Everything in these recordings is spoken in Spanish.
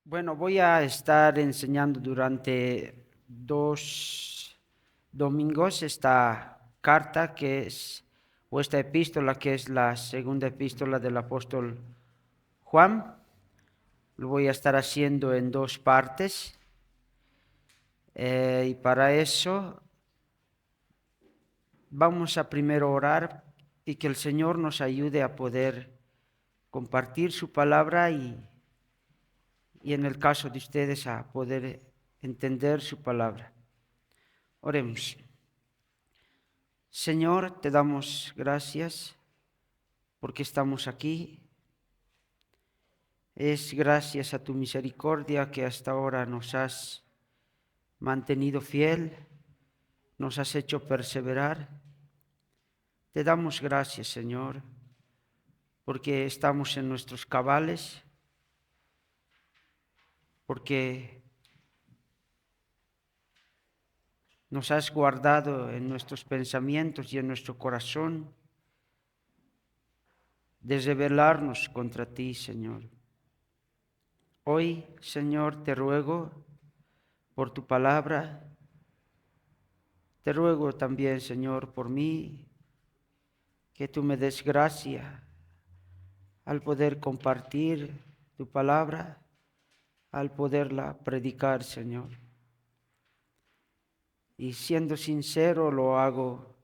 Bueno, voy a estar enseñando durante 2 domingos esta carta o esta epístola que es la segunda epístola del apóstol Juan. Lo voy a estar haciendo en 2 partes y para eso vamos a primero orar y que el Señor nos ayude a poder compartir su palabra y en el caso de ustedes a poder entender su palabra. Oremos. Señor, te damos gracias porque estamos aquí. Es gracias a tu misericordia que hasta ahora nos has mantenido fiel, nos has hecho perseverar. Te damos gracias, Señor, porque estamos en nuestros cabales, porque nos has guardado en nuestros pensamientos y en nuestro corazón de rebelarnos contra ti, Señor. Hoy, Señor, te ruego por tu palabra. Te ruego también, Señor, por mí, que tú me des gracia al poder compartir tu palabra, al poderla predicar, Señor. Y siendo sincero, lo hago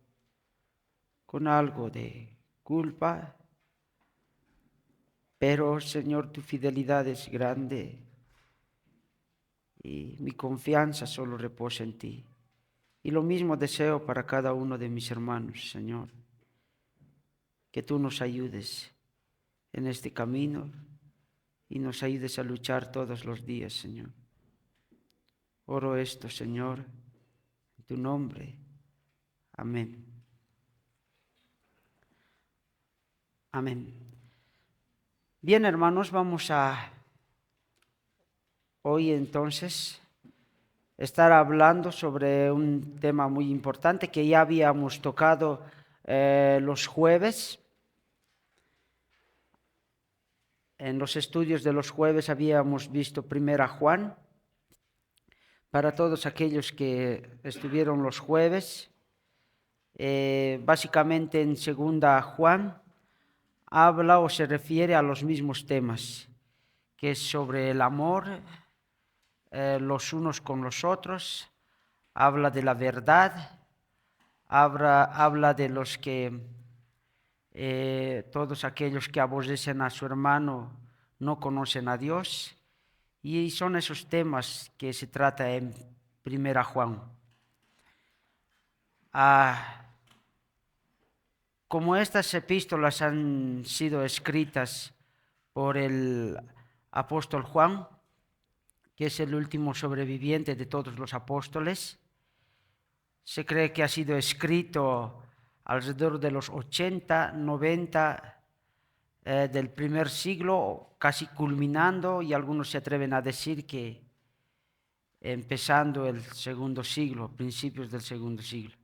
con algo de culpa, pero, Señor, tu fidelidad es grande y mi confianza solo reposa en ti. Y lo mismo deseo para cada uno de mis hermanos, Señor, que tú nos ayudes en este camino y nos ayudes a luchar todos los días, Señor. Oro esto, Señor, en tu nombre. Amén. Amén. Bien, hermanos, vamos a hoy entonces estar hablando sobre un tema muy importante que ya habíamos tocado los jueves. En los estudios de los jueves habíamos visto primero Juan. Para todos aquellos que estuvieron los jueves, básicamente en segunda Juan habla o se refiere a los mismos temas, que es sobre el amor, los unos con los otros, habla de la verdad, habla de los que, todos aquellos que aborrecen a su hermano no conocen a Dios, y son esos temas que se trata en primera Juan. Como estas epístolas han sido escritas por el apóstol Juan, que es el último sobreviviente de todos los apóstoles, se cree que ha sido escrito alrededor de los 80, 90 del primer siglo, casi culminando, y algunos se atreven a decir que empezando el segundo siglo, principios del segundo siglo.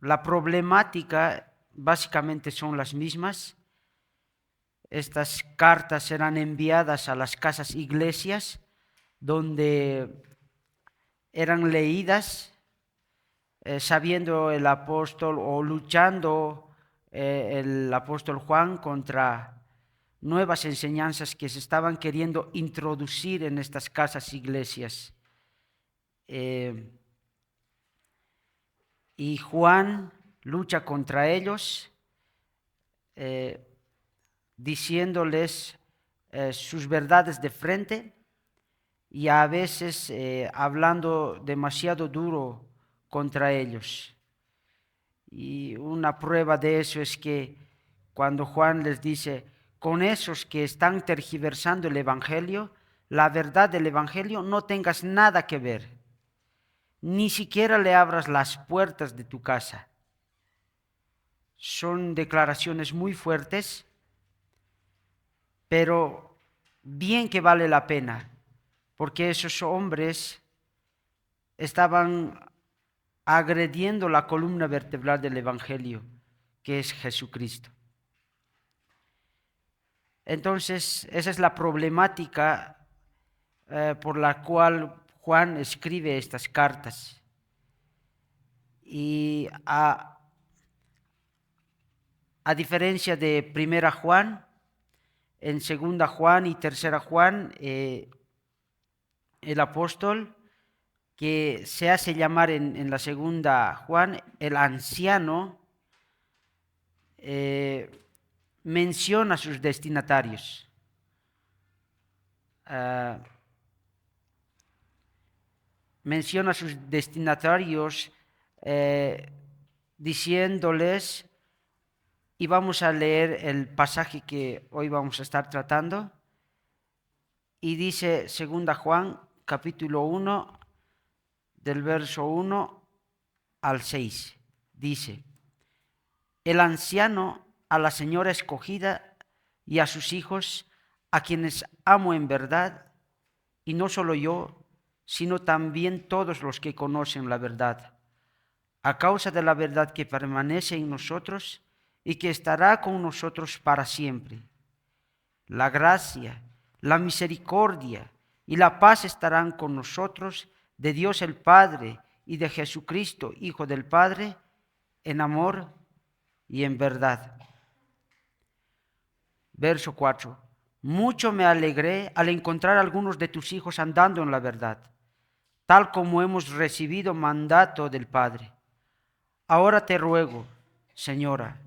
La problemática básicamente son las mismas. Estas cartas serán enviadas a las casas iglesias donde eran leídas, sabiendo el apóstol o luchando el apóstol Juan contra nuevas enseñanzas que se estaban queriendo introducir en estas casas iglesias. Y Juan lucha contra ellos, diciéndoles sus verdades de frente y a veces hablando demasiado duro contra ellos. Y una prueba de eso es que cuando Juan les dice, con esos que están tergiversando el Evangelio, la verdad del Evangelio, no tengas nada que ver. Ni siquiera le abras las puertas de tu casa. Son declaraciones muy fuertes, pero bien que vale la pena, porque esos hombres estaban agrediendo la columna vertebral del Evangelio, que es Jesucristo. Entonces, esa es la problemática por la cual Juan escribe estas cartas. Y a diferencia de Primera Juan, en Segunda Juan y Tercera Juan, el apóstol que se hace llamar en la Segunda Juan el anciano, menciona a sus destinatarios. Menciona a sus destinatarios diciéndoles, y vamos a leer el pasaje que hoy vamos a estar tratando, y dice Segunda Juan, capítulo 1, del verso 1 al 6, dice: el anciano a la señora escogida y a sus hijos, a quienes amo en verdad, y no solo yo, sino también todos los que conocen la verdad, a causa de la verdad que permanece en nosotros y que estará con nosotros para siempre. La gracia, la misericordia y la paz estarán con nosotros, de Dios el Padre y de Jesucristo, Hijo del Padre, en amor y en verdad. Verso 4. Mucho me alegré al encontrar a algunos de tus hijos andando en la verdad, tal como hemos recibido mandato del Padre. Ahora te ruego, Señora,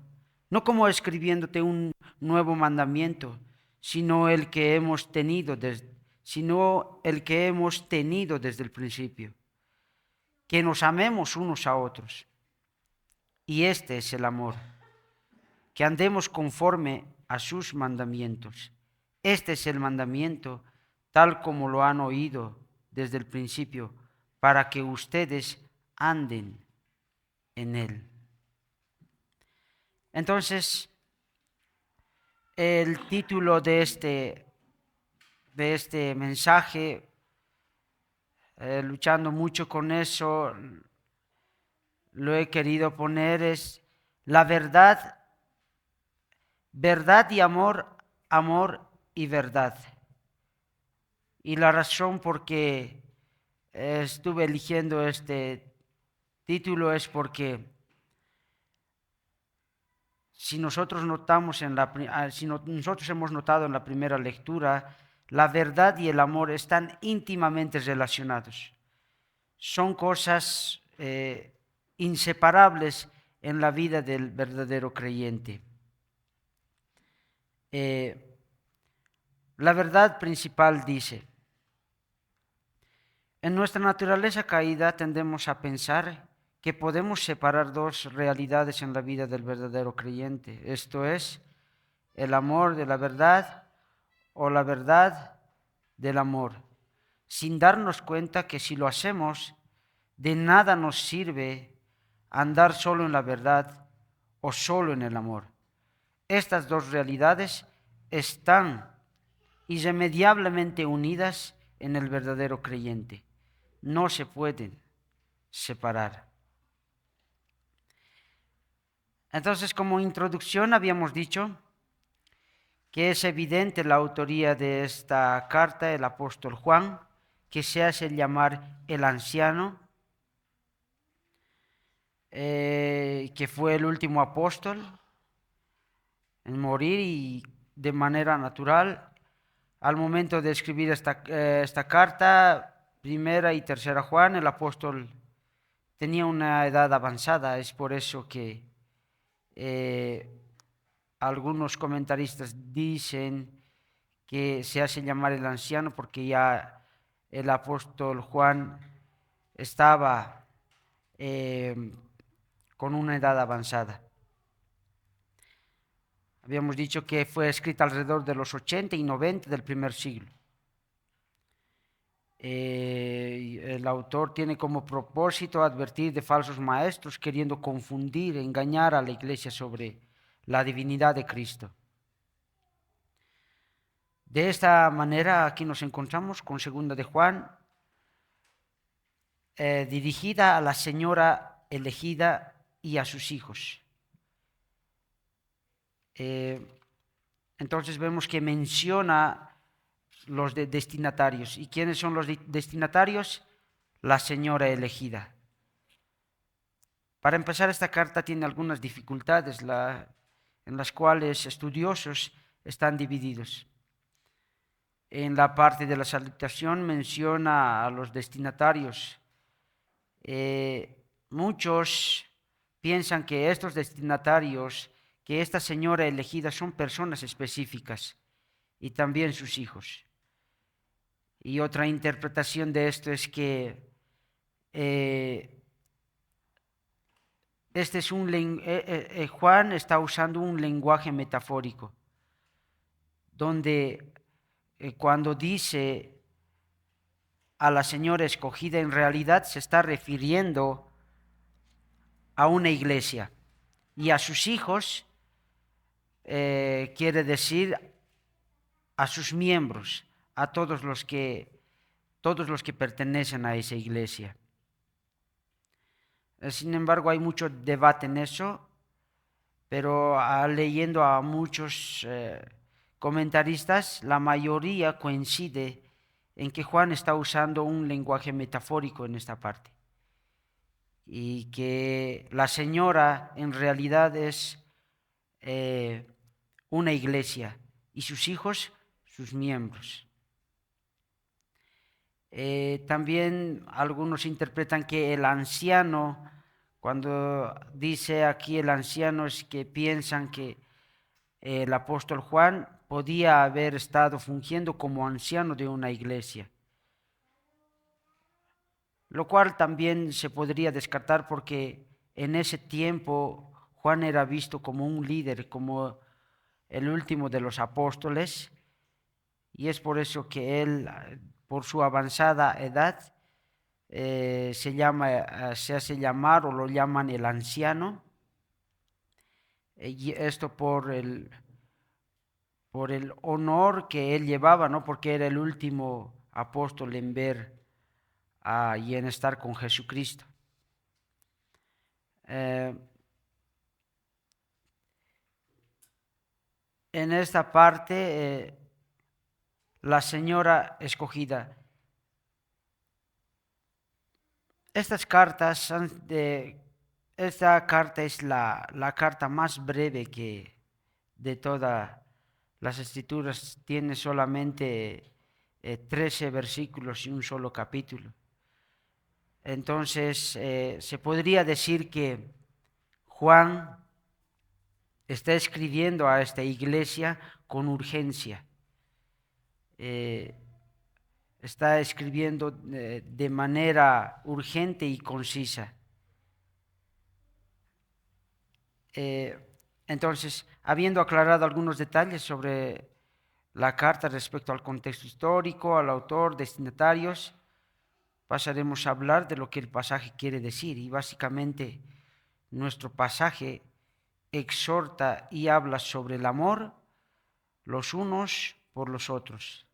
no como escribiéndote un nuevo mandamiento, sino el que hemos tenido desde el principio, que nos amemos unos a otros. Y este es el amor, que andemos conforme a sus mandamientos. Este es el mandamiento, tal como lo han oído desde el principio, para que ustedes anden en él. Entonces, el título de este mensaje, luchando mucho con eso, lo he querido poner, es la verdad, verdad y amor, amor y verdad. Y la razón por que estuve eligiendo este título es porque si nosotros hemos notado en la primera lectura, la verdad y el amor están íntimamente relacionados. Son cosas inseparables en la vida del verdadero creyente. La verdad principal dice: en nuestra naturaleza caída tendemos a pensar que podemos separar dos realidades en la vida del verdadero creyente. Esto es, el amor de la verdad o la verdad del amor, sin darnos cuenta que si lo hacemos, de nada nos sirve andar solo en la verdad o solo en el amor. Estas dos realidades están irremediablemente unidas en el verdadero creyente. No se pueden separar. Entonces, como introducción habíamos dicho que es evidente la autoría de esta carta, el apóstol Juan, que se hace llamar el anciano, que fue el último apóstol en morir y de manera natural. Al momento de escribir esta carta, Primera y Tercera Juan, el apóstol tenía una edad avanzada. Es por eso que algunos comentaristas dicen que se hace llamar el anciano porque ya el apóstol Juan estaba con una edad avanzada. Habíamos dicho que fue escrita alrededor de los 80 y 90 del primer siglo. El autor tiene como propósito advertir de falsos maestros queriendo confundir, engañar a la iglesia sobre la divinidad de Cristo. De esta manera aquí nos encontramos con Segunda de Juan, dirigida a la señora elegida y a sus hijos. entonces vemos que menciona los destinatarios. ¿Y quiénes son los destinatarios? La señora elegida. Para empezar, esta carta tiene algunas dificultades en las cuales estudiosos están divididos. En la parte de la salutación menciona a los destinatarios. Muchos piensan que estos destinatarios, que esta señora elegida son personas específicas y también sus hijos. Y otra interpretación de esto es que Juan está usando un lenguaje metafórico, donde cuando dice a la señora escogida, en realidad se está refiriendo a una iglesia, y a sus hijos quiere decir a sus miembros, a todos los que pertenecen a esa iglesia. Sin embargo, hay mucho debate en eso, pero leyendo a muchos comentaristas, la mayoría coincide en que Juan está usando un lenguaje metafórico en esta parte, y que la señora en realidad es una iglesia y sus hijos sus miembros. También algunos interpretan que el anciano, cuando dice aquí el anciano, es que piensan que el apóstol Juan podía haber estado fungiendo como anciano de una iglesia, lo cual también se podría descartar porque en ese tiempo Juan era visto como un líder, como el último de los apóstoles, y es por eso que él, por su avanzada edad, se hace llamar o lo llaman el anciano, y esto por el honor que él llevaba, ¿no? Porque era el último apóstol en ver y en estar con Jesucristo. En esta parte, la señora escogida. Estas cartas, esta carta es la carta más breve que de todas las escrituras. Tiene solamente 13 versículos y un solo capítulo. Entonces, se podría decir que Juan está escribiendo a esta iglesia con urgencia. Está escribiendo de manera urgente y concisa. Entonces, habiendo aclarado algunos detalles sobre la carta respecto al contexto histórico, al autor, destinatarios, pasaremos a hablar de lo que el pasaje quiere decir. Y básicamente nuestro pasaje exhorta y habla sobre el amor los unos por los otros.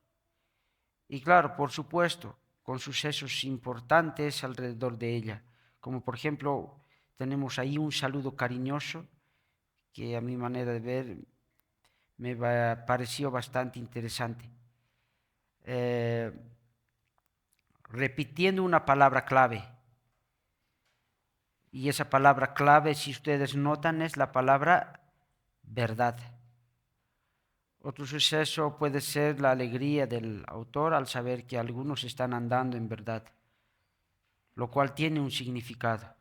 Y claro, por supuesto, con sucesos importantes alrededor de ella, como por ejemplo tenemos ahí un saludo cariñoso que a mi manera de ver me pareció bastante interesante. Repitiendo una palabra clave, y esa palabra clave, si ustedes notan, es la palabra verdad. Otro suceso puede ser la alegría del autor al saber que algunos están andando en verdad, lo cual tiene un significado.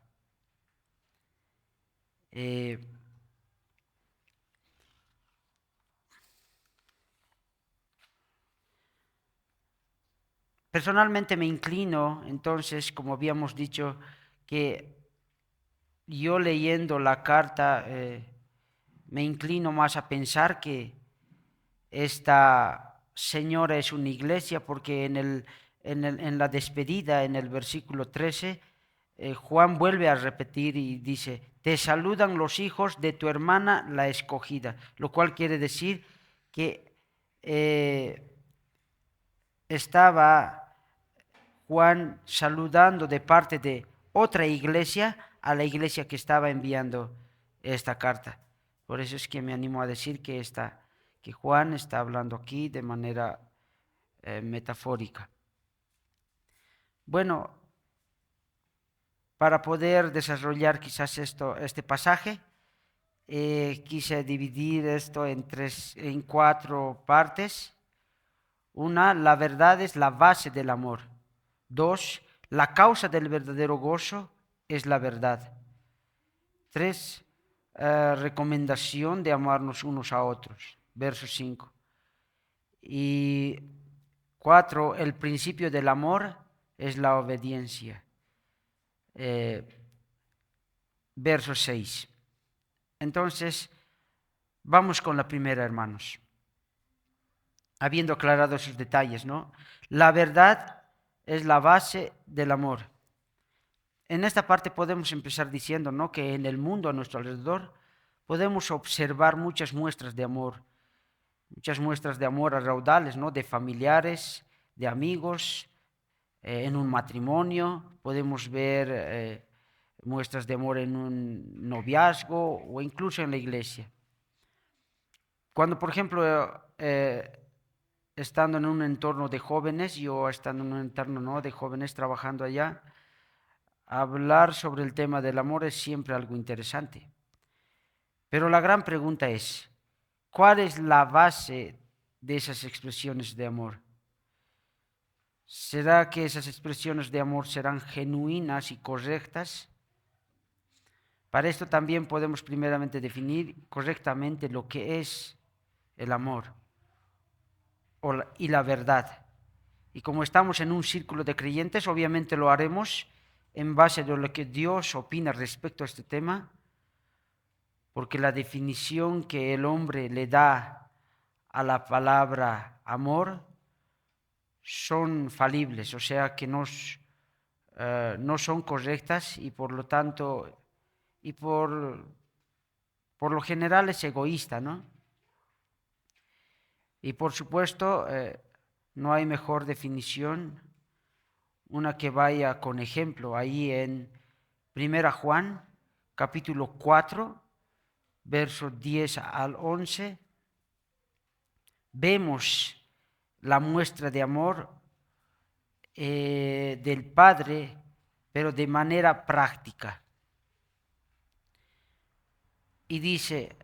Personalmente me inclino, entonces, como habíamos dicho, que yo leyendo la carta me inclino más a pensar que esta señora es una iglesia, porque en la despedida, en el versículo 13, Juan vuelve a repetir y dice: te saludan los hijos de tu hermana la escogida, lo cual quiere decir que estaba Juan saludando de parte de otra iglesia a la iglesia que estaba enviando esta carta. Por eso es que me animo a decir que que Juan está hablando aquí de manera metafórica. Bueno, para poder desarrollar quizás este pasaje, quise dividir esto en 4 partes. Una, la verdad es la base del amor. 2, la causa del verdadero gozo es la verdad. 3, recomendación de amarnos unos a otros. Verso 5. Y 4, el principio del amor es la obediencia. Verso 6. Entonces, vamos con la primera, hermanos. Habiendo aclarado esos detalles, ¿no? La verdad es la base del amor. En esta parte podemos empezar diciendo, ¿no?, que en el mundo a nuestro alrededor podemos observar muchas muestras de amor a raudales, ¿no?, de familiares, de amigos, en un matrimonio, podemos ver muestras de amor en un noviazgo o incluso en la iglesia. Cuando, por ejemplo, estando en un entorno de jóvenes, yo estando en un entorno, ¿no?, de jóvenes trabajando allá, hablar sobre el tema del amor es siempre algo interesante. Pero la gran pregunta es, ¿cuál es la base de esas expresiones de amor? ¿Será que esas expresiones de amor serán genuinas y correctas? Para esto también podemos primeramente definir correctamente lo que es el amor y la verdad. Y como estamos en un círculo de creyentes, obviamente lo haremos en base a lo que Dios opina respecto a este tema, porque la definición que el hombre le da a la palabra amor son falibles, o sea que no son correctas y por lo tanto, y por lo general es egoísta, ¿no? Y por supuesto, no hay mejor definición, una que vaya con ejemplo. Ahí en 1 Juan, capítulo 4, versos 10 al 11, vemos la muestra de amor del Padre, pero de manera práctica. Y dice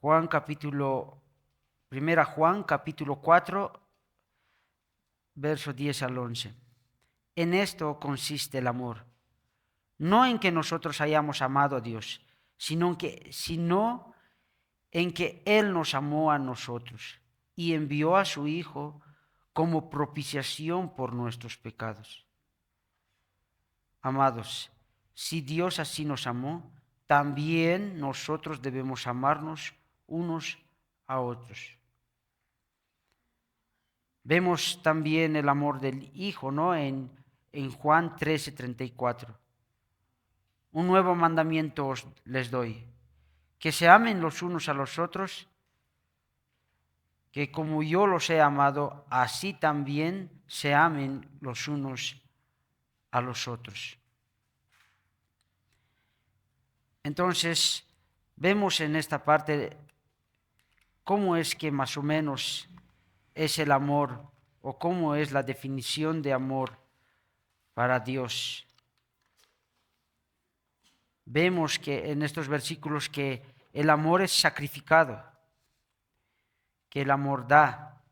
1 Juan capítulo 4, versos 10 al 11. En esto consiste el amor, no en que nosotros hayamos amado a Dios, sino en que Él nos amó a nosotros y envió a su Hijo como propiciación por nuestros pecados. Amados, si Dios así nos amó, también nosotros debemos amarnos unos a otros. Vemos también el amor del Hijo, ¿no?, en Juan 13:34. Un nuevo mandamiento les doy, que se amen los unos a los otros, que como yo los he amado, así también se amen los unos a los otros. Entonces, vemos en esta parte cómo es que más o menos es el amor o cómo es la definición de amor para Dios. Vemos que en estos versículos que el amor es sacrificado, que el amor da,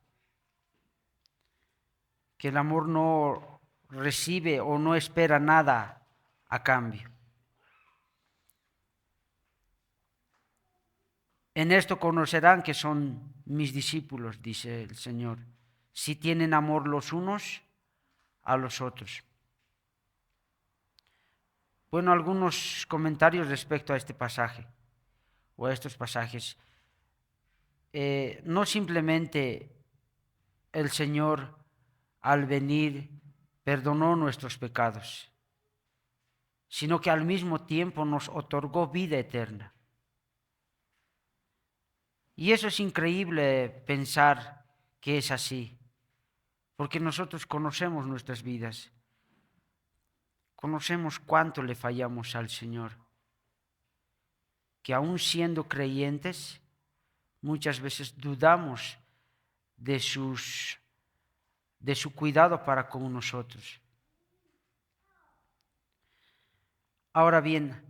que el amor no recibe o no espera nada a cambio. En esto conocerán que son mis discípulos, dice el Señor, si tienen amor los unos a los otros. Bueno, algunos comentarios respecto a este pasaje o a estos pasajes. No simplemente el Señor al venir perdonó nuestros pecados, sino que al mismo tiempo nos otorgó vida eterna. Y eso es increíble pensar que es así, porque nosotros conocemos nuestras vidas, conocemos cuánto le fallamos al Señor, que aún siendo creyentes, muchas veces dudamos de su cuidado para con nosotros. Ahora bien,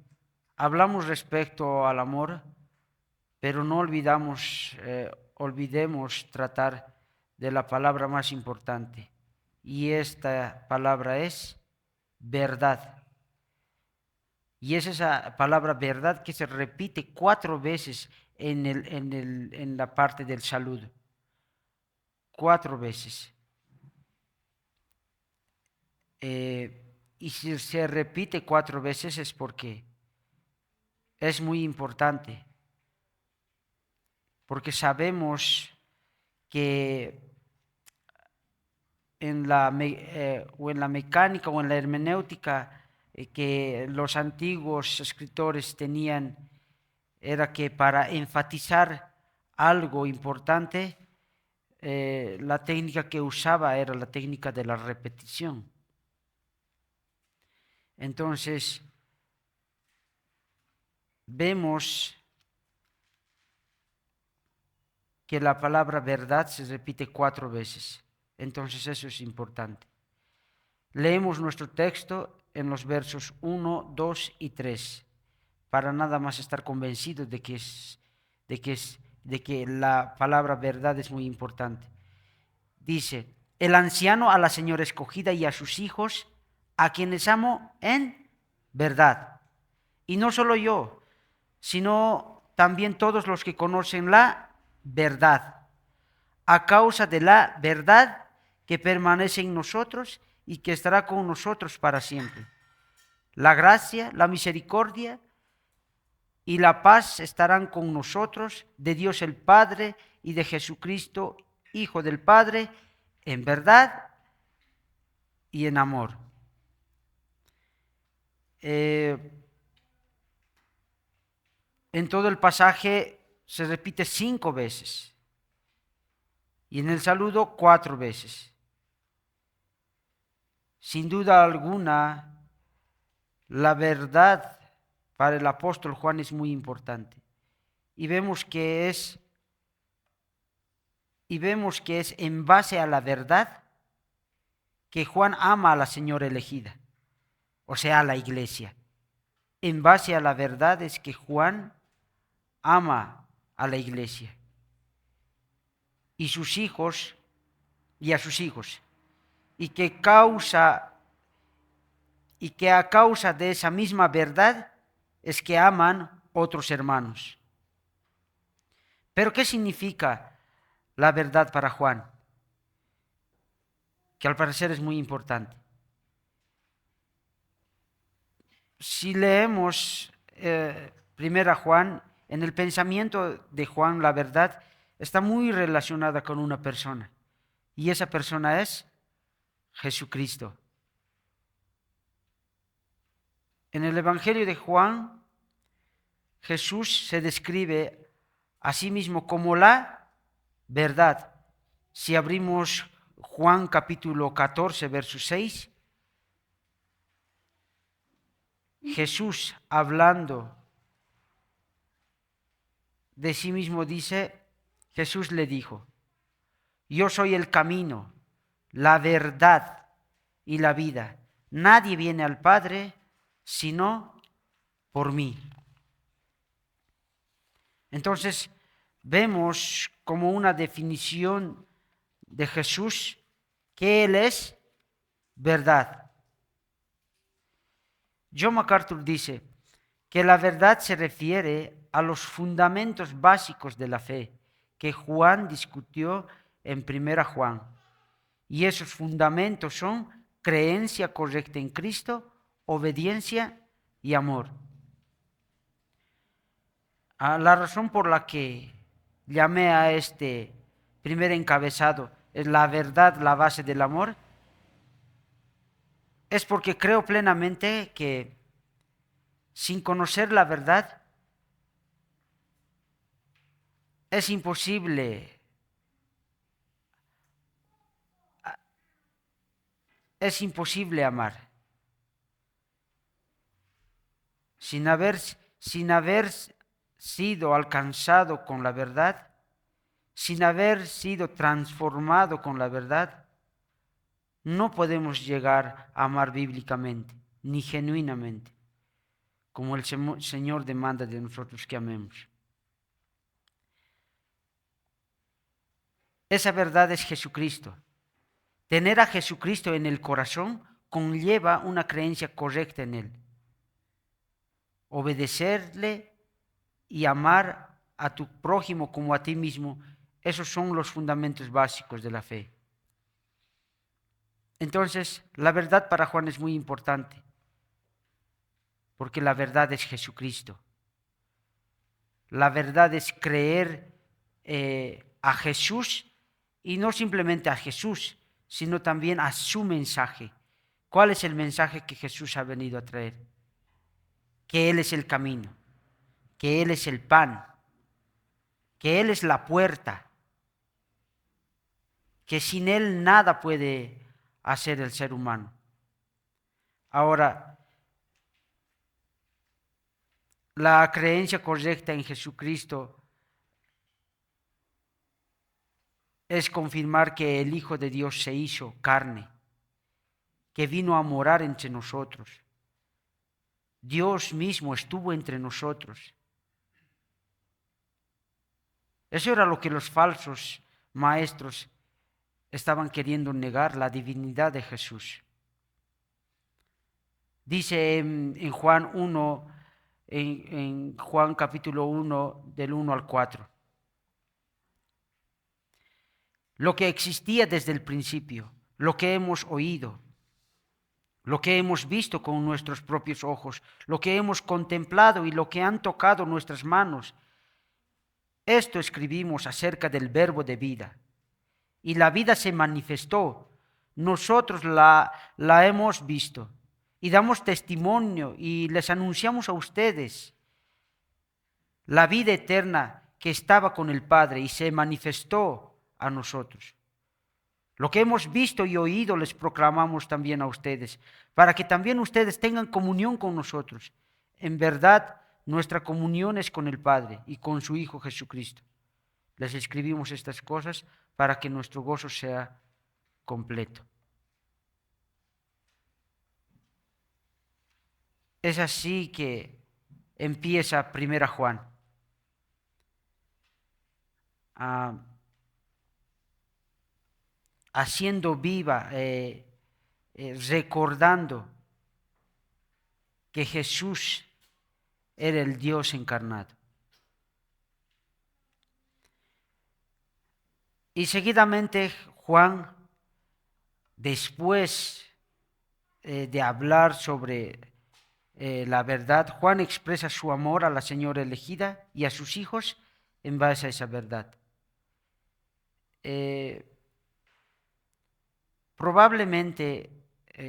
hablamos respecto al amor, pero no olvidemos tratar de la palabra más importante, y esta palabra es verdad. Y es esa palabra verdad que se repite 4 veces en la parte del saludo. 4 veces. Y si se repite 4 veces es porque es muy importante. Porque sabemos que en la mecánica o en la hermenéutica que los antiguos escritores tenían, era que para enfatizar algo importante, la técnica que usaba era la técnica de la repetición. Entonces, vemos que la palabra verdad se repite 4 veces. Entonces eso es importante. Leemos nuestro texto en los versos 1, 2 y 3, para nada más estar convencidos de que la palabra verdad es muy importante. Dice: el anciano a la señora escogida y a sus hijos, a quienes amo en verdad. Y no solo yo, sino también todos los que conocen la verdad, a causa de la verdad que permanece en nosotros y que estará con nosotros para siempre. La gracia, la misericordia y la paz estarán con nosotros, de Dios el Padre y de Jesucristo, Hijo del Padre, en verdad y en amor. En todo el pasaje se repite 5 veces y en el saludo 4 veces. Sin duda alguna, la verdad para el apóstol Juan es muy importante. Y vemos que es en base a la verdad que Juan ama a la señora elegida, o sea, a la iglesia. En base a la verdad es que Juan ama a la iglesia y sus hijos y a sus hijos, y que a causa de esa misma verdad es que aman otros hermanos. Pero ¿qué significa la verdad para Juan? Que al parecer es muy importante. Si leemos primera Juan, en el pensamiento de Juan la verdad está muy relacionada con una persona, y esa persona es Jesucristo. En el Evangelio de Juan, Jesús se describe a sí mismo como la verdad. Si abrimos Juan capítulo 14, verso 6, Jesús hablando de sí mismo dice, Jesús le dijo: yo soy el camino, la verdad y la vida. Nadie viene al Padre sino por mí. Entonces, vemos como una definición de Jesús que Él es verdad. John MacArthur dice que la verdad se refiere a los fundamentos básicos de la fe que Juan discutió en 1 Juan. Y esos fundamentos son creencia correcta en Cristo, obediencia y amor. La razón por la que llamé a este primer encabezado es la verdad, la base del amor, es porque creo plenamente que sin conocer la verdad es imposible amar. Sin haber sido alcanzado con la verdad, sin haber sido transformado con la verdad, no podemos llegar a amar bíblicamente, ni genuinamente, como el Señor demanda de nosotros que amemos. Esa verdad es Jesucristo. Tener a Jesucristo en el corazón conlleva una creencia correcta en Él. Obedecerle y amar a tu prójimo como a ti mismo, esos son los fundamentos básicos de la fe. Entonces, la verdad para Juan es muy importante, porque la verdad es Jesucristo. La verdad es creer a Jesús, y no simplemente a Jesús, sino también a su mensaje. ¿Cuál es el mensaje que Jesús ha venido a traer? Que Él es el camino, que Él es el pan, que Él es la puerta, que sin Él nada puede hacer el ser humano. Ahora, la creencia correcta en Jesucristo es confirmar que el Hijo de Dios se hizo carne, que vino a morar entre nosotros. Dios mismo estuvo entre nosotros. Eso era lo que los falsos maestros estaban queriendo negar, la divinidad de Jesús. Dice en Juan 1, en Juan capítulo 1, del 1 al 4. Lo que existía desde el principio, lo que hemos oído, lo que hemos visto con nuestros propios ojos, lo que hemos contemplado y lo que han tocado nuestras manos. Esto escribimos acerca del Verbo de vida. Y la vida se manifestó. Nosotros la hemos visto y damos testimonio y les anunciamos a ustedes la vida eterna que estaba con el Padre y se manifestó a nosotros. Lo que hemos visto y oído les proclamamos también a ustedes, para que también ustedes tengan comunión con nosotros. En verdad, nuestra comunión es con el Padre y con su Hijo Jesucristo. Les escribimos estas cosas para que nuestro gozo sea completo. Es así que empieza 1 Juan. Haciendo viva, recordando que Jesús era el Dios encarnado. Y seguidamente Juan, después de hablar sobre la verdad, Juan expresa su amor a la señora elegida y a sus hijos en base a esa verdad. Probablemente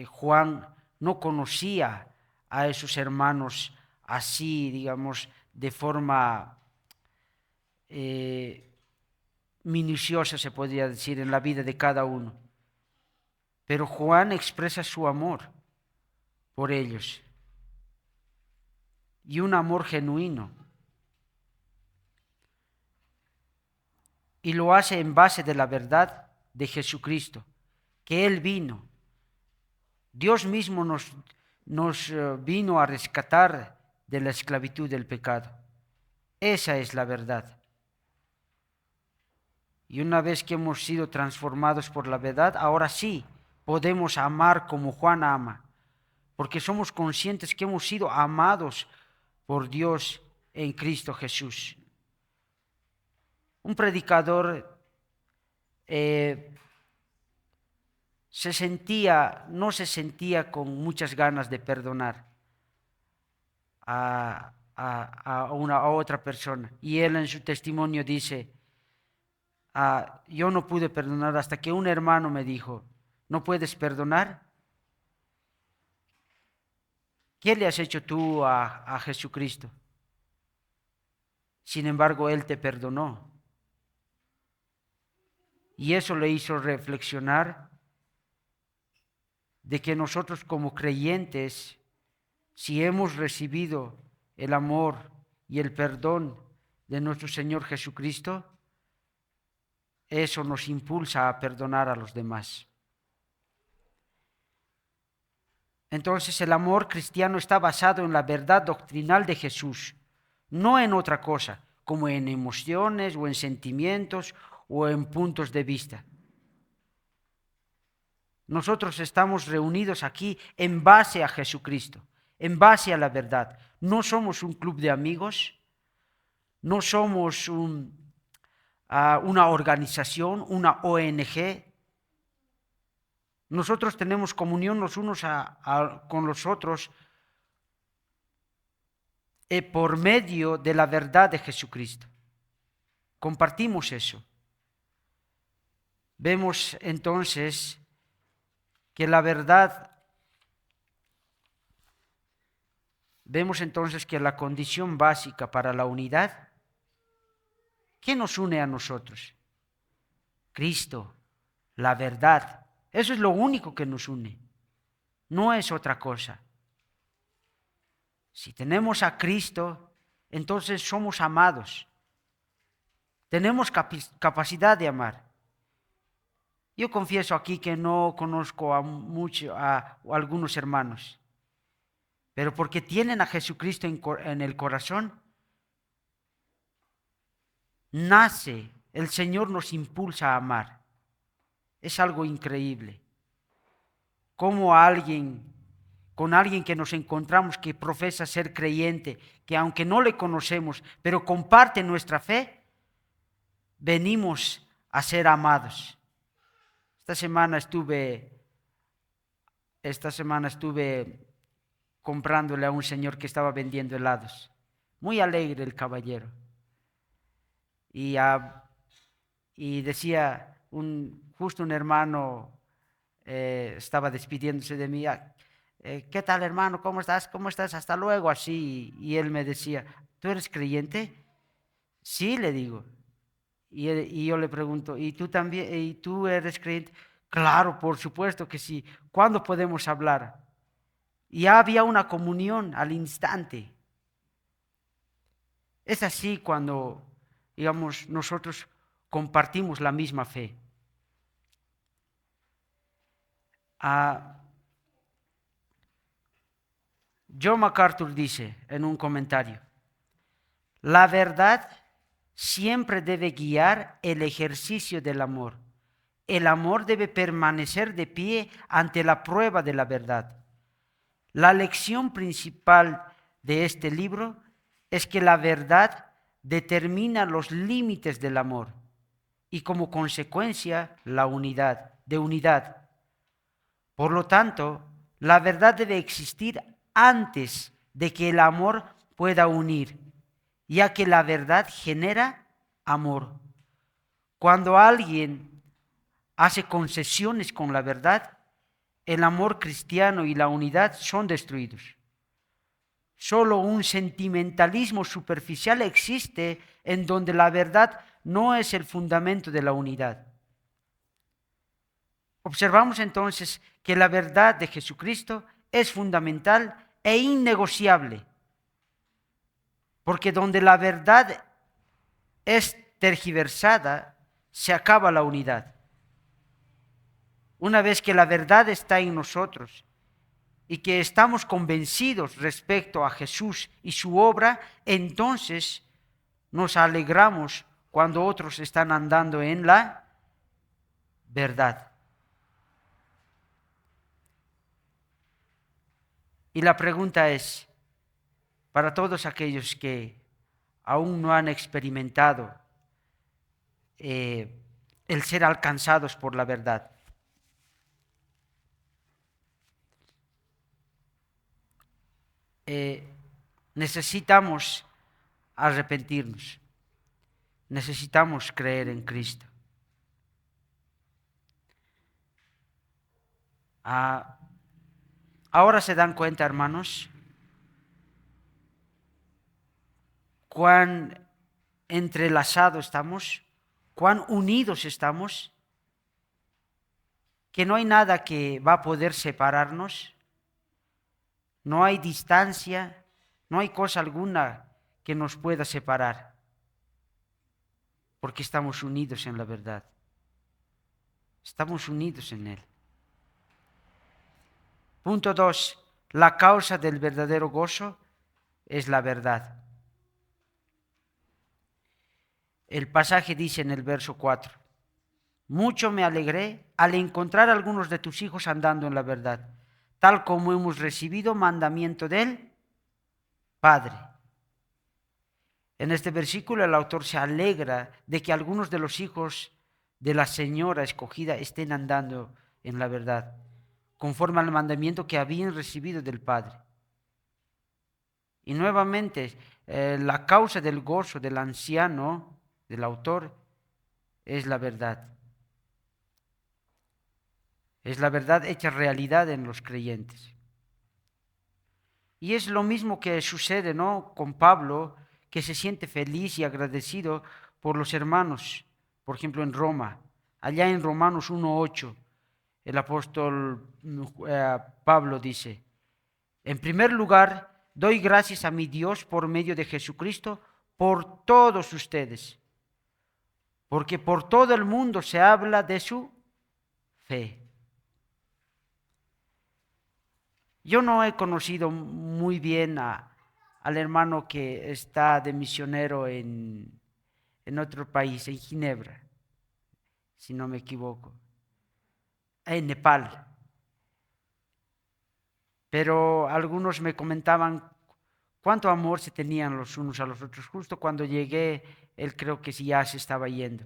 Juan no conocía a esos hermanos así, digamos, de forma minuciosa, se podría decir, en la vida de cada uno. Pero Juan expresa su amor por ellos y un amor genuino. Y lo hace en base de la verdad de Jesucristo, que Él vino. Dios mismo nos vino a rescatar de la esclavitud del pecado. Esa es la verdad. Y una vez que hemos sido transformados por la verdad, ahora sí podemos amar como Juan ama, porque somos conscientes que hemos sido amados por Dios en Cristo Jesús. Un predicador no se sentía con muchas ganas de perdonar a otra persona. Y él en su testimonio dice, yo no pude perdonar hasta que un hermano me dijo, ¿no puedes perdonar? ¿Qué le has hecho tú a Jesucristo? Sin embargo, Él te perdonó. Y eso le hizo reflexionar de que nosotros como creyentes, si hemos recibido el amor y el perdón de nuestro Señor Jesucristo, eso nos impulsa a perdonar a los demás. Entonces el amor cristiano está basado en la verdad doctrinal de Jesús, no en otra cosa, como en emociones o en sentimientos o en puntos de vista. Nosotros estamos reunidos aquí en base a Jesucristo, en base a la verdad. No somos un club de amigos, no somos una organización, una ONG. Nosotros tenemos comunión los unos con los otros por medio de la verdad de Jesucristo. Compartimos eso. Vemos entonces que la condición básica para la unidad, ¿qué nos une a nosotros? Cristo, la verdad. Eso es lo único que nos une. No es otra cosa. Si tenemos a Cristo, entonces somos amados. Tenemos capacidad de amar. Yo confieso aquí que no conozco a algunos hermanos, pero porque tienen a Jesucristo en el corazón, el Señor nos impulsa a amar. Es algo increíble. Como con alguien que nos encontramos que profesa ser creyente, que aunque no le conocemos, pero comparte nuestra fe, venimos a ser amados. Esta semana estuve comprándole a un señor que estaba vendiendo helados. Muy alegre el caballero. Y decía, justo un hermano estaba despidiéndose de mí. ¿Qué tal, hermano? ¿Cómo estás? ¿Cómo estás? Hasta luego, así. Y él me decía, ¿tú eres creyente? Sí, le digo. Y yo le pregunto, ¿y tú también? ¿Y tú eres creyente? Claro, por supuesto que sí. ¿Cuándo podemos hablar? Y ya había una comunión al instante. Es así cuando, digamos, nosotros compartimos la misma fe. John MacArthur dice en un comentario, la verdad siempre debe guiar el ejercicio del amor. El amor debe permanecer de pie ante la prueba de la verdad. La lección principal de este libro es que la verdad determina los límites del amor y como consecuencia la unidad. Por lo tanto, la verdad debe existir antes de que el amor pueda unir, ya que la verdad genera amor. Cuando alguien hace concesiones con la verdad, el amor cristiano y la unidad son destruidos. Solo un sentimentalismo superficial existe en donde la verdad no es el fundamento de la unidad. Observamos entonces que la verdad de Jesucristo es fundamental e innegociable, porque donde la verdad es tergiversada, se acaba la unidad. Una vez que la verdad está en nosotros y que estamos convencidos respecto a Jesús y su obra, entonces nos alegramos cuando otros están andando en la verdad. Y la pregunta es, para todos aquellos que aún no han experimentado el ser alcanzados por la verdad, necesitamos arrepentirnos, necesitamos creer en Cristo. Ahora se dan cuenta, hermanos, cuán entrelazados estamos, cuán unidos estamos, que no hay nada que va a poder separarnos, no hay distancia, no hay cosa alguna que nos pueda separar, porque estamos unidos en la verdad. Estamos unidos en Él. Punto 2. La causa del verdadero gozo es la verdad. El pasaje dice en el verso 4: mucho me alegré al encontrar a algunos de tus hijos andando en la verdad, tal como hemos recibido mandamiento del Padre. En este versículo el autor se alegra de que algunos de los hijos de la señora escogida estén andando en la verdad, conforme al mandamiento que habían recibido del Padre. Y nuevamente, la causa del gozo del anciano, del autor, es la verdad. Es la verdad hecha realidad en los creyentes. Y es lo mismo que sucede, ¿no?, con Pablo, que se siente feliz y agradecido por los hermanos, por ejemplo en Roma. Allá en Romanos 1:8, el apóstol Pablo dice: en primer lugar, doy gracias a mi Dios por medio de Jesucristo por todos ustedes, porque por todo el mundo se habla de su fe. Yo no he conocido muy bien al hermano que está de misionero en otro país, en Ginebra, si no me equivoco, en Nepal. Pero algunos me comentaban cuánto amor se tenían los unos a los otros. Justo cuando llegué, él creo que sí ya se estaba yendo.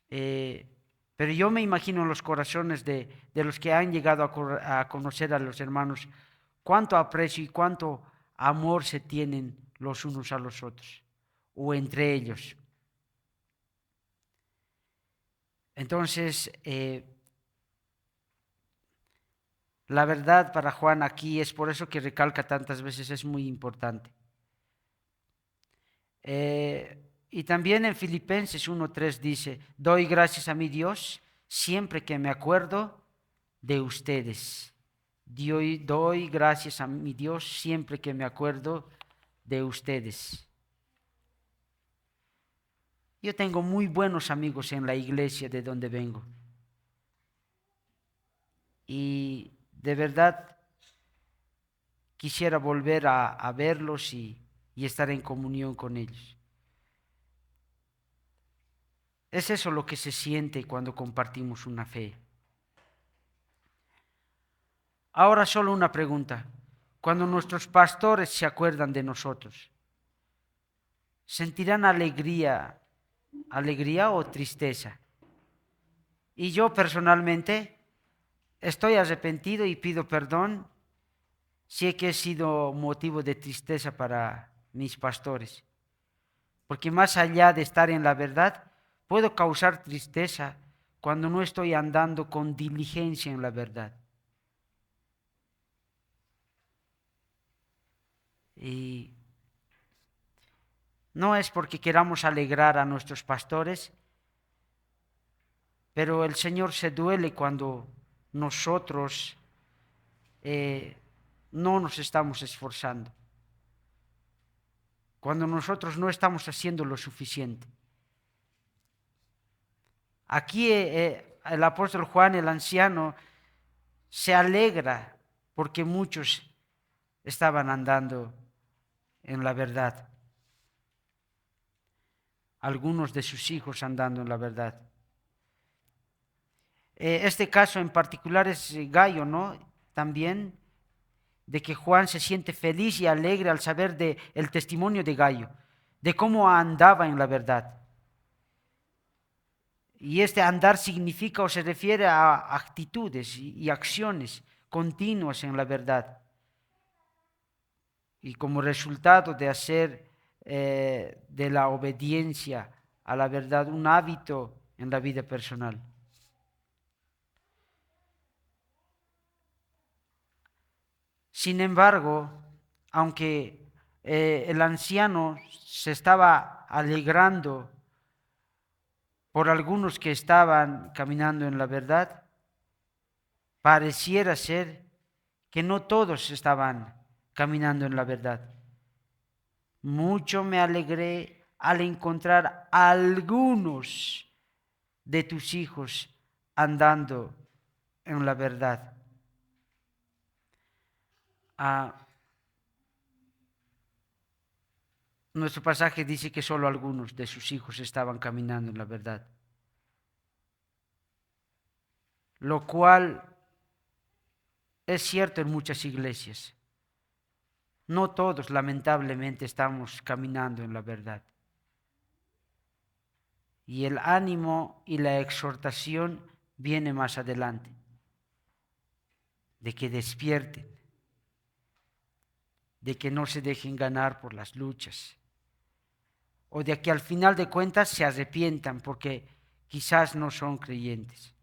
Pero yo me imagino en los corazones de los que han llegado a conocer a los hermanos, cuánto aprecio y cuánto amor se tienen los unos a los otros, o entre ellos. Entonces, la verdad para Juan aquí es por eso que recalca tantas veces, es muy importante. Y también en Filipenses 1:3 dice: doy gracias a mi Dios siempre que me acuerdo de ustedes. Doy gracias a mi Dios siempre que me acuerdo de ustedes. Yo tengo muy buenos amigos en la iglesia de donde vengo. Y de verdad quisiera volver a verlos y estar en comunión con ellos. Es eso lo que se siente cuando compartimos una fe. Ahora solo una pregunta. Cuando nuestros pastores se acuerdan de nosotros, ¿sentirán alegría o tristeza? Y yo personalmente estoy arrepentido y pido perdón si es que he sido motivo de tristeza para mis pastores. Porque más allá de estar en la verdad, puedo causar tristeza cuando no estoy andando con diligencia en la verdad. Y no es porque queramos alegrar a nuestros pastores, pero el Señor se duele cuando nosotros no nos estamos esforzando, cuando nosotros no estamos haciendo lo suficiente. Aquí el apóstol Juan, el anciano, se alegra porque muchos estaban andando en la verdad, algunos de sus hijos andando en la verdad. Este caso en particular es Gayo, ¿no? También de que Juan se siente feliz y alegre al saber el testimonio de Gayo, de cómo andaba en la verdad. Y este andar significa o se refiere a actitudes y acciones continuas en la verdad. Y como resultado de hacer de la obediencia a la verdad un hábito en la vida personal. Sin embargo, aunque el anciano se estaba alegrando por algunos que estaban caminando en la verdad, pareciera ser que no todos estaban caminando en la verdad. Mucho me alegré al encontrar a algunos de tus hijos andando en la verdad. Nuestro pasaje dice que solo algunos de sus hijos estaban caminando en la verdad, lo cual es cierto en muchas iglesias. No todos, lamentablemente, estamos caminando en la verdad. Y el ánimo y la exhortación viene más adelante, de que despierten, de que no se dejen ganar por las luchas, o de que al final de cuentas se arrepientan porque quizás no son creyentes.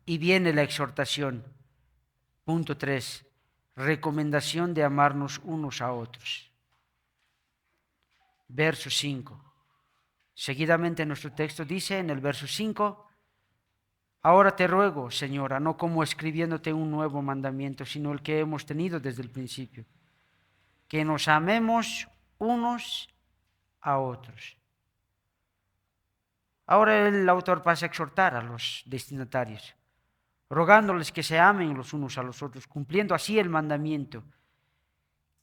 Y viene la exhortación. Punto 3. Recomendación de amarnos unos a otros. Verso 5. Seguidamente nuestro texto dice en el verso 5: ahora te ruego, Señora, no como escribiéndote un nuevo mandamiento, sino el que hemos tenido desde el principio, que nos amemos unos a otros. Ahora el autor pasa a exhortar a los destinatarios, rogándoles que se amen los unos a los otros, cumpliendo así el mandamiento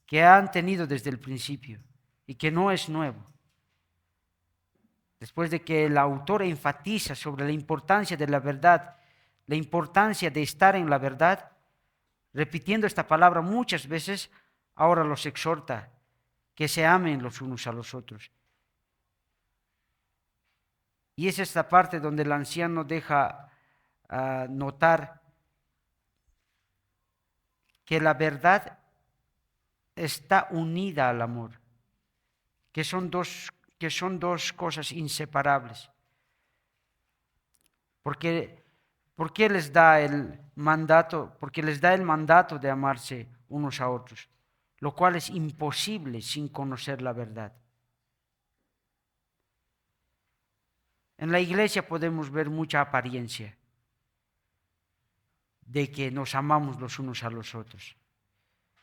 que han tenido desde el principio y que no es nuevo. Después de que el autor enfatiza sobre la importancia de la verdad, la importancia de estar en la verdad, repitiendo esta palabra muchas veces, ahora los exhorta que se amen los unos a los otros. Y es esta parte donde el anciano deja notar que la verdad está unida al amor, que son dos cosas inseparables. ¿Por qué les da el mandato? Porque les da el mandato de amarse unos a otros, lo cual es imposible sin conocer la verdad. En la iglesia podemos ver mucha apariencia de que nos amamos los unos a los otros.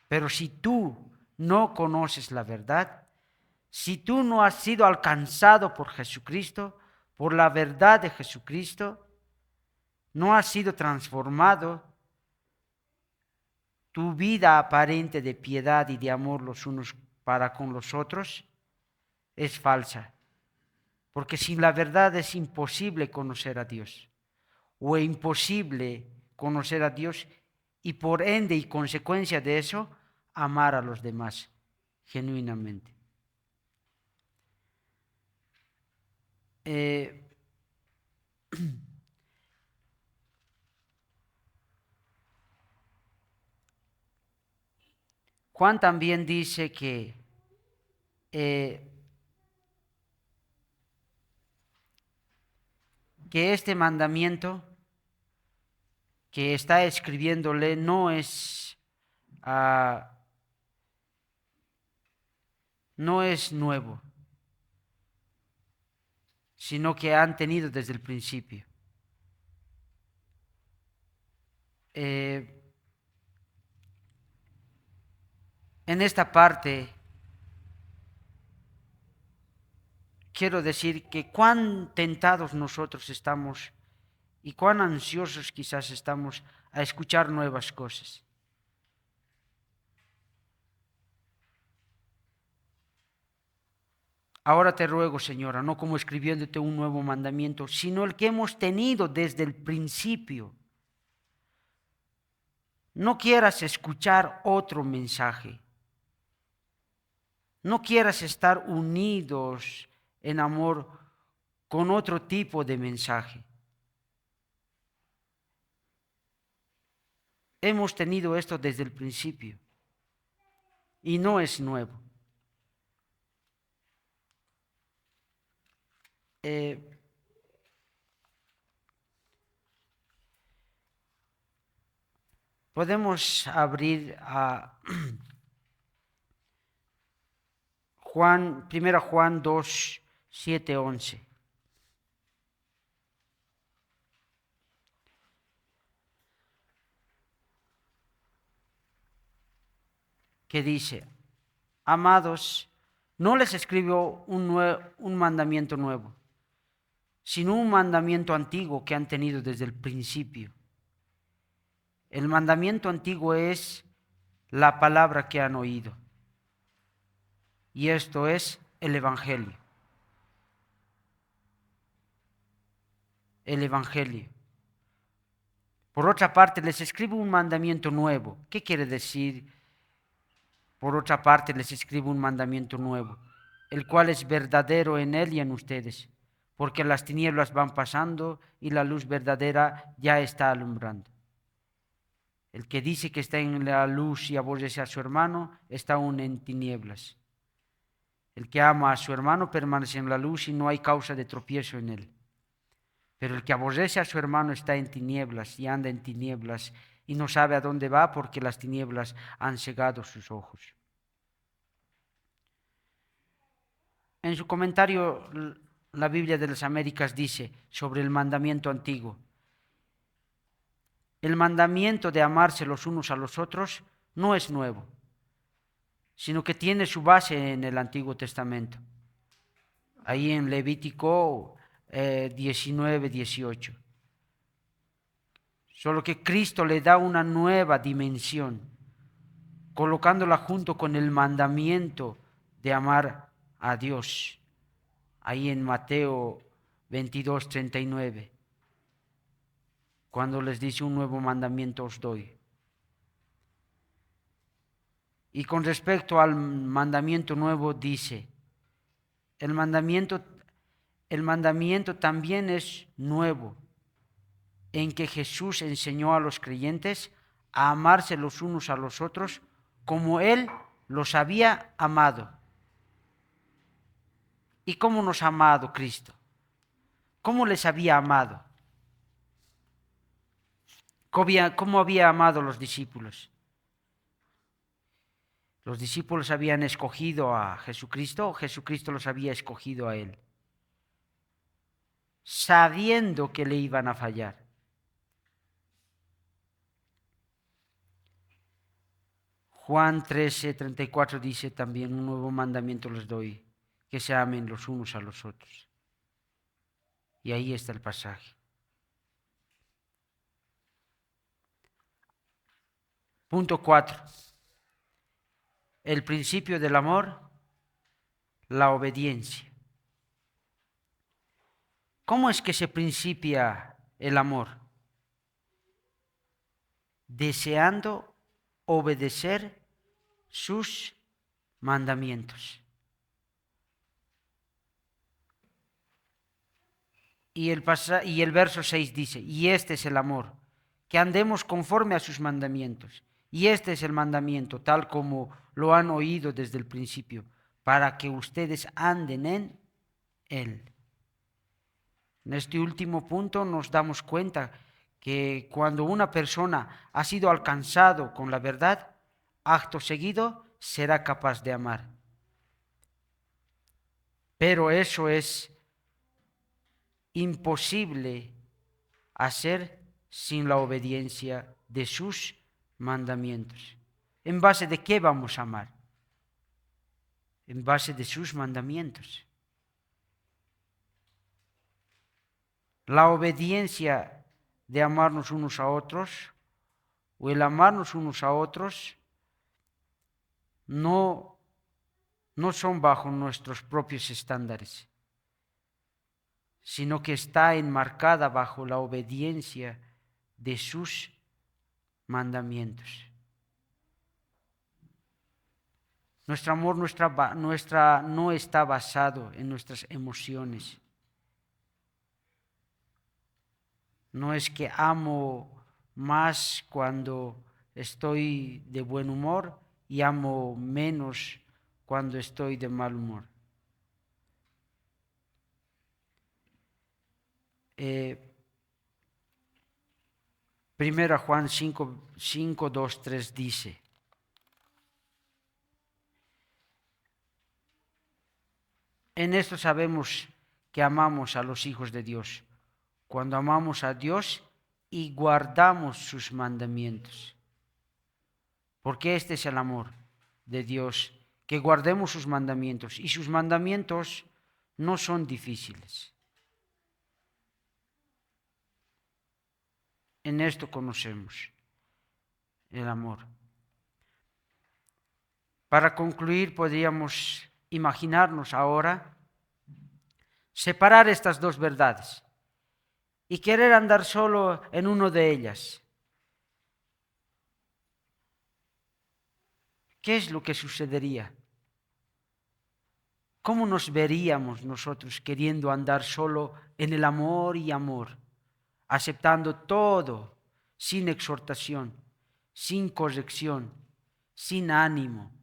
Pero si tú no conoces la verdad, si tú no has sido alcanzado por Jesucristo, por la verdad de Jesucristo, no has sido transformado, tu vida aparente de piedad y de amor los unos para con los otros es falsa. Porque sin la verdad es imposible conocer a Dios, o es imposible conocer a Dios y por ende y consecuencia de eso, amar a los demás genuinamente. Juan también dice que este mandamiento que está escribiéndole no es nuevo, sino que han tenido desde el principio. En esta parte quiero decir que cuán tentados nosotros estamos y cuán ansiosos quizás estamos a escuchar nuevas cosas. Ahora te ruego, Señora, no como escribiéndote un nuevo mandamiento, sino el que hemos tenido desde el principio. No quieras escuchar otro mensaje. No quieras estar unidos en amor con otro tipo de mensaje. Hemos tenido esto desde el principio y no es nuevo. Podemos abrir a Juan, 1 Juan 2, 7, 11. Que dice: amados, No les escribo un mandamiento nuevo, sino un mandamiento antiguo que han tenido desde el principio. El mandamiento antiguo es la palabra que han oído. Y esto es el Evangelio. El Evangelio. Por otra parte, les escribo un mandamiento nuevo. ¿Qué quiere decir? Por otra parte, les escribo un mandamiento nuevo, el cual es verdadero en él y en ustedes, porque las tinieblas van pasando y la luz verdadera ya está alumbrando. El que dice que está en la luz y aborrece a su hermano, está aún en tinieblas. El que ama a su hermano permanece en la luz y no hay causa de tropiezo en él. Pero el que aborrece a su hermano está en tinieblas y anda en tinieblas y no sabe a dónde va porque las tinieblas han cegado sus ojos. En su comentario, la Biblia de las Américas dice sobre el mandamiento antiguo: el mandamiento de amarse los unos a los otros no es nuevo, sino que tiene su base en el Antiguo Testamento. Ahí en Levítico 19, 18. Solo que Cristo le da una nueva dimensión, colocándola junto con el mandamiento de amar a Dios. Ahí en Mateo 22, 39. Cuando les dice: un nuevo mandamiento os doy. Y con respecto al mandamiento nuevo dice: el mandamiento también es nuevo, en que Jesús enseñó a los creyentes a amarse los unos a los otros como Él los había amado. ¿Y cómo nos ha amado Cristo? ¿Cómo les había amado? ¿Cómo había amado a los discípulos? ¿Los discípulos habían escogido a Jesucristo o Jesucristo los había escogido a Él? Sabiendo que le iban a fallar. Juan 13, 34 dice también: un nuevo mandamiento les doy, que se amen los unos a los otros. Y ahí está el pasaje. Punto 4. El principio del amor, la obediencia. ¿Cómo es que se principia el amor? Deseando obedecer sus mandamientos. Y el verso 6 dice: y este es el amor, que andemos conforme a sus mandamientos. Y este es el mandamiento, tal como lo han oído desde el principio, para que ustedes anden en él. En este último punto nos damos cuenta que cuando una persona ha sido alcanzado con la verdad, acto seguido será capaz de amar. Pero eso es imposible hacer sin la obediencia de sus mandamientos. ¿En base de qué vamos a amar? En base de sus mandamientos. La obediencia de amarnos unos a otros, o el amarnos unos a otros, no son bajo nuestros propios estándares, sino que está enmarcada bajo la obediencia de sus mandamientos. Nuestro amor no está basado en nuestras emociones. No es que amo más cuando estoy de buen humor y amo menos cuando estoy de mal humor. Primera Juan 5, 2, 3 dice: en esto sabemos que amamos a los hijos de Dios, cuando amamos a Dios y guardamos sus mandamientos. Porque este es el amor de Dios, que guardemos sus mandamientos, y sus mandamientos no son difíciles. En esto conocemos el amor. Para concluir, podríamos imaginarnos ahora separar estas dos verdades y querer andar solo en una de ellas. ¿Qué es lo que sucedería? ¿Cómo nos veríamos nosotros queriendo andar solo en el amor y amor, aceptando todo sin exhortación, sin corrección, sin ánimo?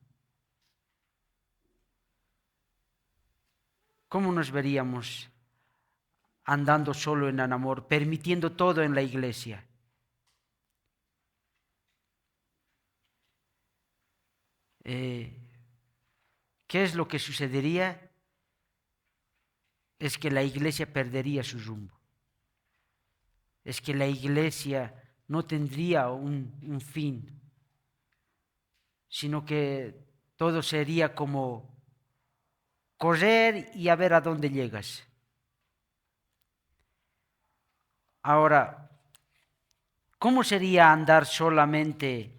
¿Cómo nos veríamos andando solo en el amor, permitiendo todo en la iglesia? ¿Qué es lo que sucedería? Es que la iglesia perdería su rumbo. Es que la iglesia no tendría un fin, sino que todo sería como correr y a ver a dónde llegas. Ahora, ¿cómo sería andar solamente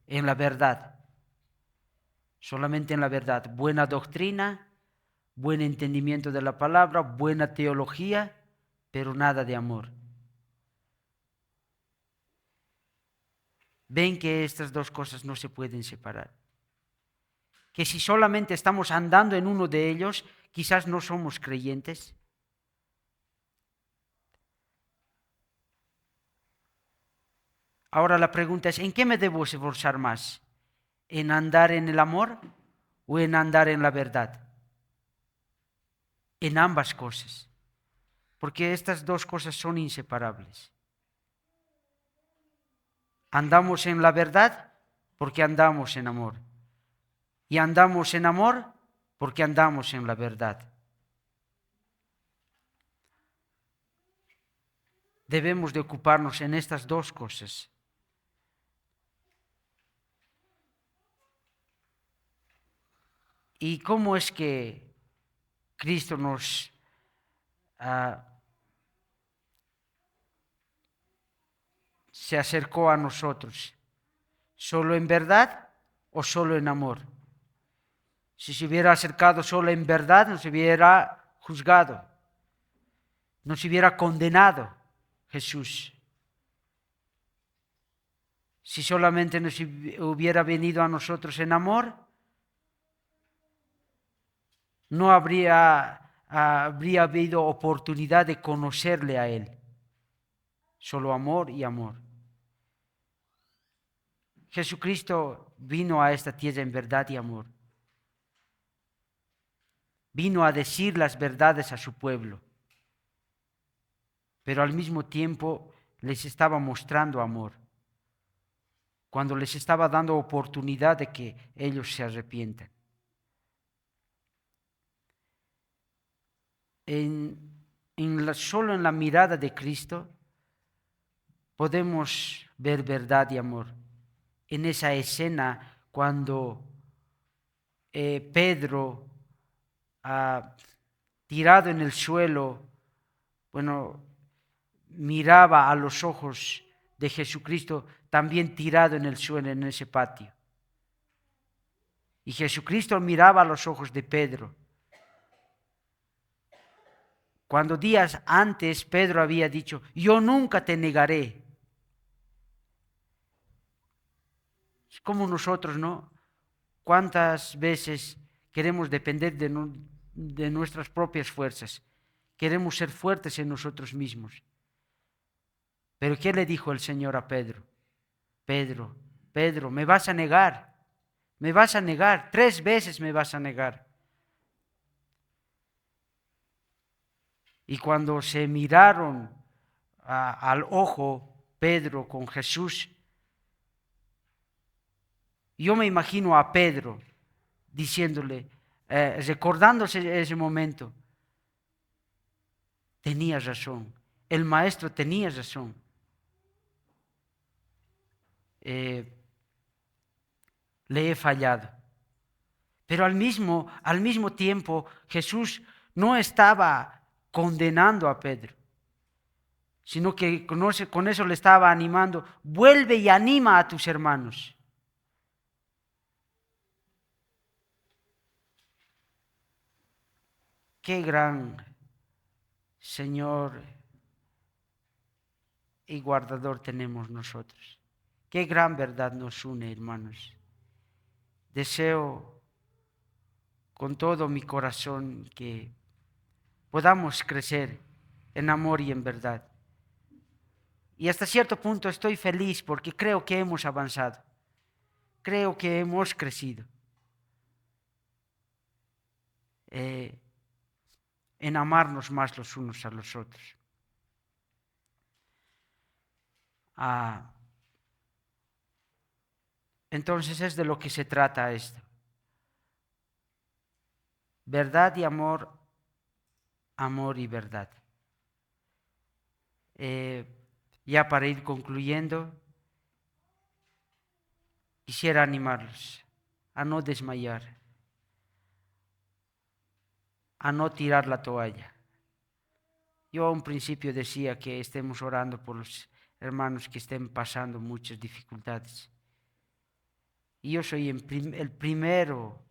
en la verdad? Solamente en la verdad. Buena doctrina, buen entendimiento de la palabra, buena teología, pero nada de amor. Ven que estas dos cosas no se pueden separar. Que si solamente estamos andando en uno de ellos, quizás no somos creyentes. Ahora la pregunta es, ¿en qué me debo esforzar más? ¿En andar en el amor o en andar en la verdad? En ambas cosas, porque estas dos cosas son inseparables. Andamos en la verdad porque andamos en amor. Y andamos en amor porque andamos en la verdad. Debemos de ocuparnos en estas dos cosas. ¿Y cómo es que Cristo nos se acercó a nosotros? ¿Solo en verdad o solo en amor? Si se hubiera acercado solo en verdad, nos hubiera juzgado, nos hubiera condenado Jesús. Si solamente nos hubiera venido a nosotros en amor, no habría habido oportunidad de conocerle a Él. Solo amor y amor. Jesucristo vino a esta tierra en verdad y amor. Vino a decir las verdades a su pueblo, pero al mismo tiempo les estaba mostrando amor, cuando les estaba dando oportunidad de que ellos se arrepientan. Solo en la mirada de Cristo podemos ver verdad y amor. En esa escena cuando Pedro, tirado en el suelo, miraba a los ojos de Jesucristo también tirado en el suelo en ese patio. Y Jesucristo miraba a los ojos de Pedro. Cuando días antes Pedro había dicho, yo nunca te negaré. Es como nosotros, ¿no? ¿Cuántas veces queremos depender de nuestras propias fuerzas? Queremos ser fuertes en nosotros mismos. Pero ¿qué le dijo el Señor a Pedro? Pedro, Pedro, me vas a negar. Me vas a negar. 3 veces me vas a negar. Y cuando se miraron al ojo Pedro con Jesús, yo me imagino a Pedro diciéndole, recordándose ese momento, tenías razón, el maestro tenía razón. le he fallado. Pero al mismo tiempo Jesús no estaba condenando a Pedro, sino que con eso le estaba animando. Vuelve y anima a tus hermanos. Qué gran Señor y guardador tenemos nosotros. Qué gran verdad nos une, hermanos. Deseo con todo mi corazón que podamos crecer en amor y en verdad. Y hasta cierto punto estoy feliz porque creo que hemos avanzado. Creo que hemos crecido en amarnos más los unos a los otros. Entonces es de lo que se trata esto. Verdad y amor, amor y verdad. Ya para ir concluyendo, quisiera animarlos a no desmayar, a no tirar la toalla. Yo a un principio decía que estemos orando por los hermanos que estén pasando muchas dificultades. Y yo soy el primero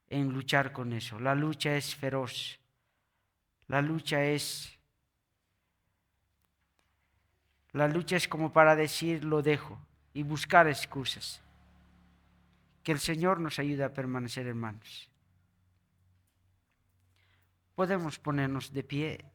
en luchar con eso. La lucha es feroz. La lucha es como para decir lo dejo y buscar excusas. Que el Señor nos ayude a permanecer, hermanos. Podemos ponernos de pie.